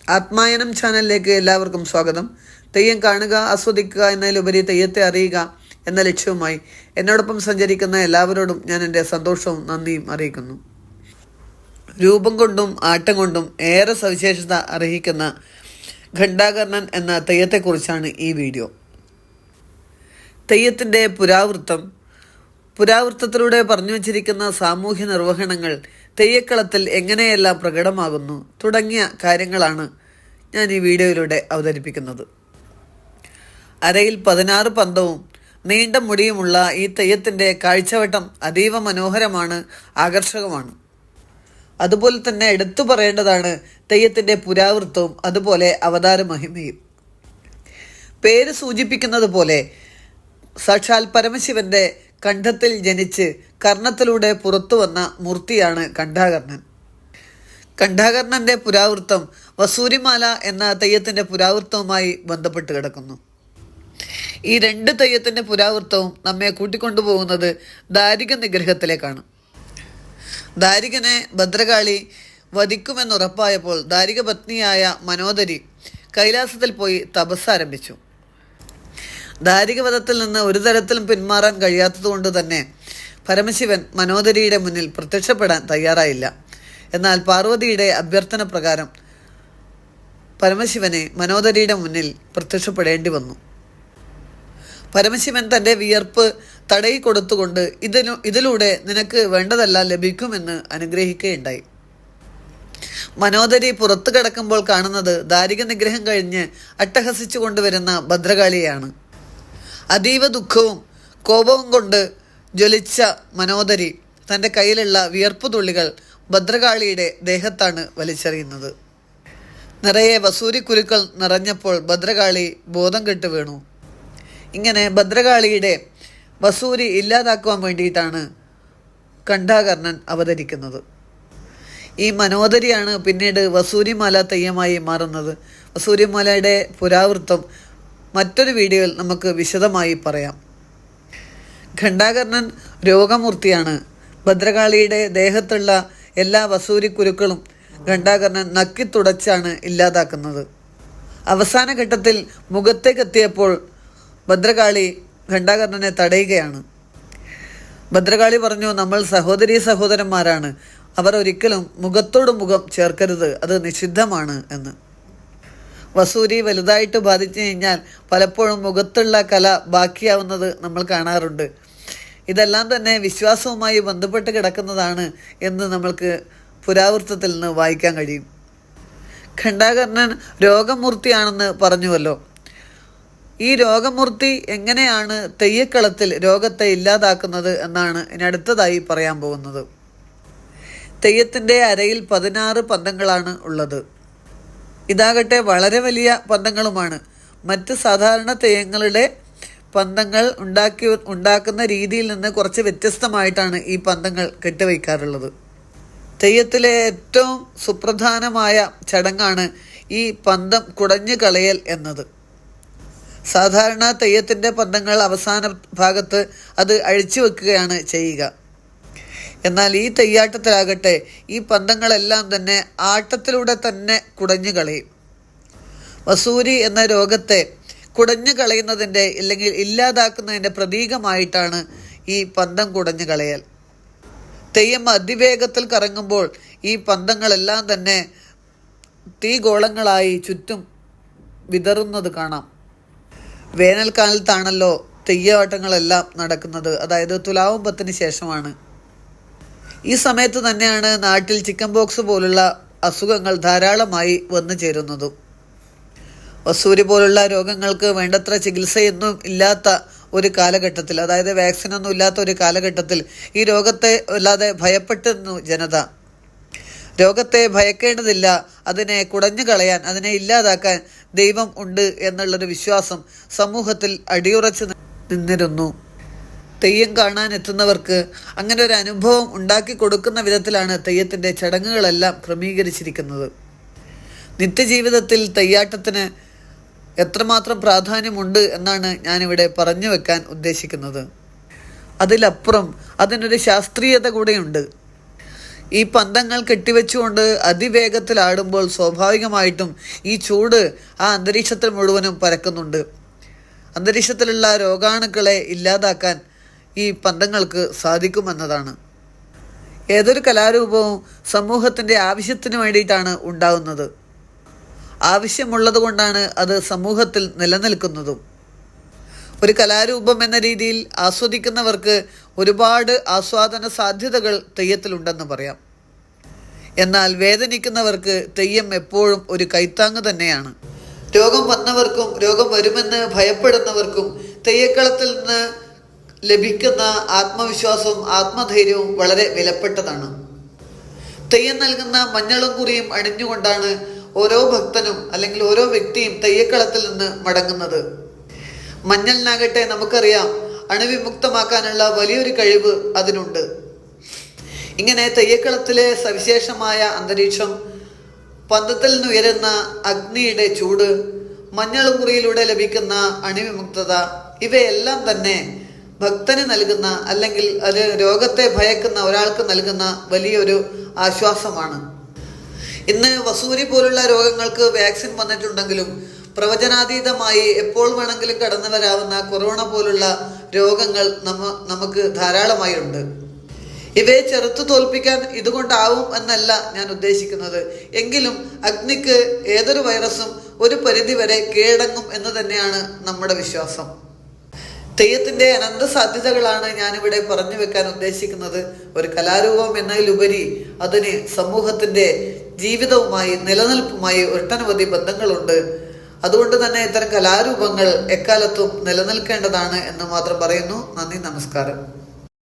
ആത്മായനം ചാനലിലേക്ക് എല്ലാവർക്കും സ്വാഗതം. തെയ്യം കാണുക, ആസ്വദിക്കുക എന്നതിലുപരി തെയ്യത്തെ അറിയുക എന്ന ലക്ഷ്യവുമായി എന്നോടൊപ്പം സഞ്ചരിക്കുന്ന എല്ലാവരോടും ഞാൻ എൻ്റെ സന്തോഷവും നന്ദിയും അറിയിക്കുന്നു. രൂപം കൊണ്ടും ആട്ടം കൊണ്ടും ഏറെ സവിശേഷത അർഹിക്കുന്ന ഘണ്ടാകർണൻ എന്ന തെയ്യത്തെക്കുറിച്ചാണ് ഈ വീഡിയോ. തെയ്യത്തിൻ്റെ പുരാവൃത്തത്തിലൂടെ പറഞ്ഞു വച്ചിരിക്കുന്ന സാമൂഹ്യ നിർവഹണങ്ങൾ തെയ്യക്കളത്തിൽ എങ്ങനെയെല്ലാം പ്രകടമാകുന്നു തുടങ്ങിയ കാര്യങ്ങളാണ് ഞാൻ ഈ വീഡിയോയിലൂടെ അവതരിപ്പിക്കുന്നത്. അരയിൽ 16 പന്തവും നീണ്ട മുടിയുമുള്ള ഈ തെയ്യത്തിൻ്റെ കാഴ്ചവട്ടം അതീവ മനോഹരമാണ്, ആകർഷകമാണ്. അതുപോലെ തന്നെ എടുത്തു പറയേണ്ടതാണ് തെയ്യത്തിൻ്റെ പുരാവൃത്തവും അതുപോലെ അവതാര മഹിമയും. പേര് സൂചിപ്പിക്കുന്നത് പോലെ സാക്ഷാൽ പരമശിവന്റെ കണ്ഠത്തിൽ ജനിച്ച് കർണത്തിലൂടെ പുറത്തു വന്ന മൂർത്തിയാണ് ഘണ്ടാകർണൻ. ഘണ്ടാകർണന്റെ പുരാവൃത്തം വസൂരിമാല എന്ന തെയ്യത്തിന്റെ പുരാവൃത്തവുമായി ബന്ധപ്പെട്ട് കിടക്കുന്നു. ഈ രണ്ട് തെയ്യത്തിന്റെ പുരാവൃത്തവും നമ്മെ കൂട്ടിക്കൊണ്ടുപോകുന്നത് ദാരിക നിഗ്രഹത്തിലേക്കാണ്. ദാരികനെ ഭദ്രകാളി വധിക്കുമെന്നുറപ്പായപ്പോൾ ദാരിക പത്നിയായ മനോദരി കൈലാസത്തിൽ പോയി തപസ് ആരംഭിച്ചു. ദാരികവധത്തിൽ നിന്ന് ഒരു തരത്തിലും പിന്മാറാൻ കഴിയാത്തതുകൊണ്ട് തന്നെ പരമശിവൻ മനോദരിയുടെ മുന്നിൽ പ്രത്യക്ഷപ്പെടാൻ തയ്യാറായില്ല. എന്നാൽ പാർവതിയുടെ അഭ്യർത്ഥന പ്രകാരം പരമശിവനെ മനോദരിയുടെ മുന്നിൽ പ്രത്യക്ഷപ്പെടേണ്ടി വന്നു. പരമശിവൻ തൻ്റെ വിയർപ്പ് തടയി കൊടുത്തുകൊണ്ട് ഇതിലൂടെ നിനക്ക് വേണ്ടതെല്ലാം ലഭിക്കുമെന്ന് അനുഗ്രഹിക്കുകയുണ്ടായി. മനോദരി പുറത്തു കിടക്കുമ്പോൾ കാണുന്നത് ദാരിക നിഗ്രഹം കഴിഞ്ഞ് അട്ടഹസിച്ചു കൊണ്ടുവരുന്ന ഭദ്രകാളിയാണ്. അതീവ ദുഃഖവും കോപവും കൊണ്ട് ജ്വലിച്ച മനോദരി തൻ്റെ കയ്യിലുള്ള വിയർപ്പു തുള്ളികൾ ഭദ്രകാളിയുടെ ദേഹത്താണ് വലിച്ചെറിയുന്നത്. നിറയെ വസൂരിക്കുരുക്കൾ നിറഞ്ഞപ്പോൾ ഭദ്രകാളി ബോധം കെട്ട് വീണു. ഇങ്ങനെ ഭദ്രകാളിയുടെ വസൂരി ഇല്ലാതാക്കുവാൻ വേണ്ടിയിട്ടാണ് ഘണ്ടാകർണൻ അവതരിക്കുന്നത്. ഈ മനോദരിയാണ് പിന്നീട് വസൂരിമാല തെയ്യമായി മാറുന്നത്. വസൂരിമാലയുടെ പുരാവൃത്തം മറ്റൊരു വീഡിയോയിൽ നമുക്ക് വിശദമായി പറയാം. ഘണ്ടാകർണൻ രോഗമൂർത്തിയാണ്. ഭദ്രകാളിയുടെ ദേഹത്തുള്ള എല്ലാ വസൂരിക്കുരുക്കളും ഘണ്ടാകർണൻ നക്കിത്തുടച്ചാണ് ഇല്ലാതാക്കുന്നത്. അവസാന ഘട്ടത്തിൽ മുഖത്തേക്കെത്തിയപ്പോൾ ഭദ്രകാളി ഘണ്ടാകർണനെ തടയുകയാണ്. ഭദ്രകാളി പറഞ്ഞു, നമ്മൾ സഹോദരന്മാരാണ്, അവർ ഒരിക്കലും മുഖത്തോട് മുഖം ചേർക്കരുത്, അത് നിഷിദ്ധമാണ് എന്ന്. വസൂരി വലുതായിട്ട് ബാധിച്ചു കഴിഞ്ഞാൽ പലപ്പോഴും മുഖത്തുള്ള കല ബാക്കിയാവുന്നത് നമ്മൾ കാണാറുണ്ട്. ഇതെല്ലാം തന്നെ വിശ്വാസവുമായി ബന്ധപ്പെട്ട് കിടക്കുന്നതാണ് എന്ന് നമ്മൾക്ക് പുരാവൃത്തത്തിൽ നിന്ന് വായിക്കാൻ കഴിയും. ഘണ്ടാകർണൻ രോഗമൂർത്തിയാണെന്ന് പറഞ്ഞുവല്ലോ. ഈ രോഗമൂർത്തി എങ്ങനെയാണ് തെയ്യക്കളത്തിൽ രോഗത്തെ ഇല്ലാതാക്കുന്നത് എന്നാണ് ഇനി അടുത്തതായി പറയാൻ പോകുന്നത്. തെയ്യത്തിൻ്റെ അരയിൽ 16 പന്തങ്ങളാണ് ഉള്ളത്. ഇതാകട്ടെ വളരെ വലിയ പന്തങ്ങളുമാണ്. മറ്റ് സാധാരണ തെയ്യങ്ങളുടെ പന്തങ്ങൾ ഉണ്ടാക്കുന്ന രീതിയിൽ നിന്ന് കുറച്ച് വ്യത്യസ്തമായിട്ടാണ് ഈ പന്തങ്ങൾ കെട്ടിവയ്ക്കാറുള്ളത്. തെയ്യത്തിലെ ഏറ്റവും സുപ്രധാനമായ ചടങ്ങാണ് ഈ പന്തം കുടഞ്ഞു കളയൽ എന്നത്. സാധാരണ തെയ്യത്തിൻ്റെ പന്തങ്ങൾ അവസാന ഭാഗത്ത് അത് അഴിച്ചു വെക്കുകയാണ് ചെയ്യുക. എന്നാൽ ഈ തെയ്യാട്ടത്തിലാകട്ടെ ഈ പന്തങ്ങളെല്ലാം തന്നെ ആട്ടത്തിലൂടെ തന്നെ കുടഞ്ഞു കളയും. വസൂരി എന്ന രോഗത്തെ കുടഞ്ഞു കളയുന്നതിൻ്റെ അല്ലെങ്കിൽ ഇല്ലാതാക്കുന്നതിൻ്റെ പ്രതീകമായിട്ടാണ് ഈ പന്തം കുടഞ്ഞു കളയൽ. തെയ്യം അതിവേഗത്തിൽ കറങ്ങുമ്പോൾ ഈ പന്തങ്ങളെല്ലാം തന്നെ തീഗോളങ്ങളായി ചുറ്റും വിതറുന്നത് കാണാം. വേനൽക്കാലത്താണല്ലോ തെയ്യാട്ടങ്ങളെല്ലാം നടക്കുന്നത്, അതായത് തുലാവും 10-ന് ശേഷമാണ്. ഈ സമയത്ത് തന്നെയാണ് നാട്ടിൽ ചിക്കൻ ബോക്സ് പോലുള്ള അസുഖങ്ങൾ ധാരാളമായി വന്നു ചേരുന്നതും. വസൂരി പോലുള്ള രോഗങ്ങൾക്ക് വേണ്ടത്ര ചികിത്സയൊന്നും ഇല്ലാത്ത ഒരു കാലഘട്ടത്തിൽ, അതായത് വാക്സിനൊന്നും ഇല്ലാത്ത ഒരു കാലഘട്ടത്തിൽ ഈ രോഗത്തെ അല്ലാതെ ഭയപ്പെട്ടിരുന്നു ജനത. രോഗത്തെ ഭയക്കേണ്ടതില്ല, അതിനെ കുടഞ്ഞു കളയാൻ, അതിനെ ഇല്ലാതാക്കാൻ ദൈവം ഉണ്ട് എന്നുള്ളൊരു വിശ്വാസം സമൂഹത്തിൽ അടിയുറച്ചു നിന്നിരുന്നു. തെയ്യം കാണാൻ എത്തുന്നവർക്ക് അങ്ങനെ ഒരു അനുഭവം ഉണ്ടാക്കി കൊടുക്കുന്ന വിധത്തിലാണ് തെയ്യത്തിൻ്റെ ചടങ്ങുകളെല്ലാം ക്രമീകരിച്ചിരിക്കുന്നത്. നിത്യജീവിതത്തിൽ തെയ്യാട്ടത്തിന് എത്രമാത്രം പ്രാധാന്യമുണ്ട് എന്നാണ് ഞാനിവിടെ പറഞ്ഞു വെക്കാൻ ഉദ്ദേശിക്കുന്നത്. അതിലപ്പുറം അതിനൊരു ശാസ്ത്രീയത കൂടെയുണ്ട്. ഈ പന്തങ്ങൾ കെട്ടിവെച്ചുകൊണ്ട് അതിവേഗത്തിൽ ആടുമ്പോൾ സ്വാഭാവികമായിട്ടും ഈ ചൂട് ആ അന്തരീക്ഷത്തിൽ മുഴുവനും പരക്കുന്നുണ്ട്. അന്തരീക്ഷത്തിലുള്ള രോഗാണുക്കളെ ഇല്ലാതാക്കാൻ ഈ പന്തങ്ങൾക്ക് സാധിക്കുമെന്നതാണ്. ഏതൊരു കലാരൂപവും സമൂഹത്തിൻ്റെ ആവശ്യത്തിന് വേണ്ടിയിട്ടാണ് ഉണ്ടാകുന്നത്. ആവശ്യമുള്ളത് കൊണ്ടാണ് അത് സമൂഹത്തിൽ നിലനിൽക്കുന്നതും. ഒരു കലാരൂപം എന്ന രീതിയിൽ ആസ്വദിക്കുന്നവർക്ക് ഒരുപാട് ആസ്വാദന സാധ്യതകൾ തെയ്യത്തിലുണ്ടെന്ന് പറയാം. എന്നാൽ വേദനിക്കുന്നവർക്ക് തെയ്യം എപ്പോഴും ഒരു കൈത്താങ്ങ് തന്നെയാണ്. രോഗം വന്നവർക്കും രോഗം വരുമെന്ന് ഭയപ്പെടുന്നവർക്കും തെയ്യക്കളത്തിൽ നിന്ന് ലഭിക്കുന്ന ആത്മവിശ്വാസവും ആത്മധൈര്യവും വളരെ വിലപ്പെട്ടതാണ്. തെയ്യം നൽകുന്ന മഞ്ഞളും കുറിയും അണിഞ്ഞുകൊണ്ടാണ് ഓരോ ഭക്തനും അല്ലെങ്കിൽ ഓരോ വ്യക്തിയും തെയ്യക്കളത്തിൽ നിന്ന് മടങ്ങുന്നത്. മഞ്ഞളിനാകട്ടെ നമുക്കറിയാം, അണുവിമുക്തമാക്കാനുള്ള വലിയൊരു കഴിവ് അതിനുണ്ട്. ഇങ്ങനെ തെയ്യക്കളത്തിലെ സവിശേഷമായ അന്തരീക്ഷം, പന്തത്തിൽ നിന്നുയരുന്ന അഗ്നിയുടെ ചൂട്, മഞ്ഞളും കുറിയിലൂടെ ലഭിക്കുന്ന അണുവിമുക്തത, ഇവയെല്ലാം തന്നെ ഭക്തന് നൽകുന്ന അല്ലെങ്കിൽ അത് രോഗത്തെ ഭയക്കുന്ന ഒരാൾക്ക് നൽകുന്ന വലിയൊരു ആശ്വാസമാണ്. ഇന്ന് വസൂരി പോലുള്ള രോഗങ്ങൾക്ക് വാക്സിൻ വന്നിട്ടുണ്ടെങ്കിലും പ്രവചനാതീതമായി എപ്പോൾ വേണമെങ്കിലും കടന്നു വരാവുന്ന കൊറോണ പോലുള്ള രോഗങ്ങൾ നമുക്ക് ധാരാളമായി ഉണ്ട്. ഇവയെ ചെറുത്തു തോൽപ്പിക്കാൻ ഇതുകൊണ്ടാവും എന്നല്ല ഞാൻ ഉദ്ദേശിക്കുന്നത്. എങ്കിലും അഗ്നിക്ക് ഏതൊരു വൈറസും ഒരു പരിധിവരെ കീഴടങ്ങും എന്ന് തന്നെയാണ് നമ്മുടെ വിശ്വാസം. തെയ്യത്തിൻ്റെ അനന്ത സാധ്യതകളാണ് ഞാനിവിടെ പറഞ്ഞു വെക്കാൻ ഉദ്ദേശിക്കുന്നത്. ഒരു കലാരൂപം എന്നതിലുപരി അതിന് സമൂഹത്തിൻ്റെ ജീവിതവുമായി നിലനിൽപ്പുമായി ഒട്ടനവധി ബന്ധങ്ങളുണ്ട്. അതുകൊണ്ട് തന്നെ ഇത്തരം കലാരൂപങ്ങൾ എക്കാലത്തും നിലനിൽക്കേണ്ടതാണ് എന്ന് മാത്രം പറയുന്നു. നന്ദി, നമസ്കാരം.